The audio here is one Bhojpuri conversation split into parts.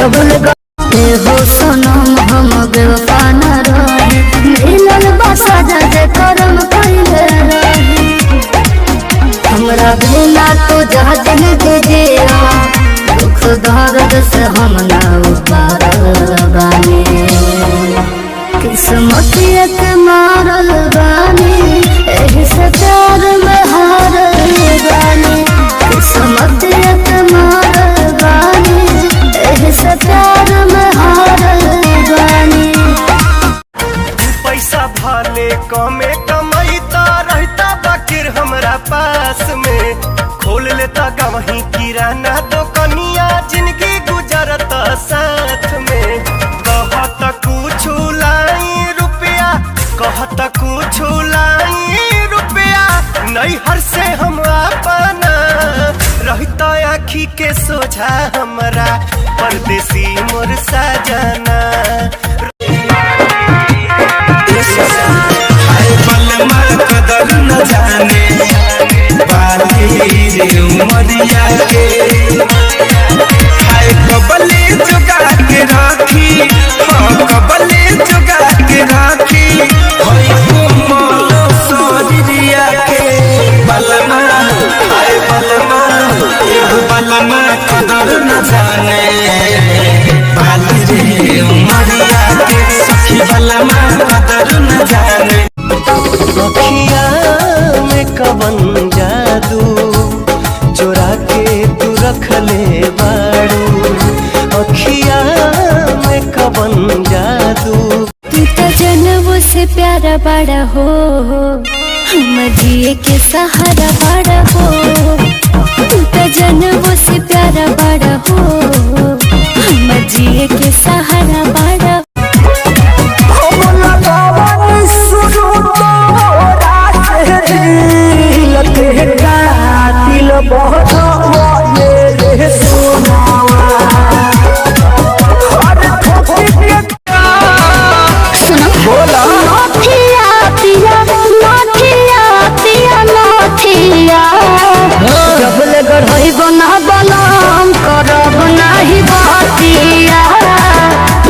जबल हो सनम हम बेवफा न रहे मिलल बसा जे करम कइले रहे हमरा बिना तो जहाज दे दिया दुख दर्द से हम ना उबारल बानी किस्मत के मारल बानी एही से प्यार में हारल बानी किस्मत के मारल बानी एही से प्यार में हारल बानी पैसा भाले कमे कमाईता रहता बाकिर हमरा पास में खोल लेता गवही किराना दुकानिया जिंदगी गुजरता साथ में कहत कुछ लाई रुपया कहत कुछ लाई रुपया नहीं हर से हम अपना रहता आखी के सोझा हमरा परदेसी मोर सजना कदर न जाने बाली रे उमरिया के हाय कबले जुगा के राखी हाँ कबले जुगा के राखी हाय कोमल सोरिया के बलमा हाय बलमा एगो बलमा कदर न जाने बाली रे उमरिया के सखी बलमा कदर न जाने अखिया में कवन जादू चोरा के तू रख ले बाड़ू अखिया में कवन जादू तू तो जनवों से प्यारा बड़ा हो हम जिए के सहारा बड़ा हो तू तो जनवों से प्यारा बड़ा हो हम जिए के सहारा बड़ा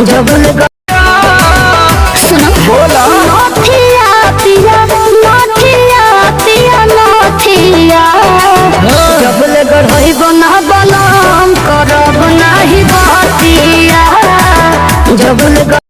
जबल सुनो बोला नथिया पिया नथिया पिया नथिया जबल गढ़ई बना बलम करब नाही बतिया जबल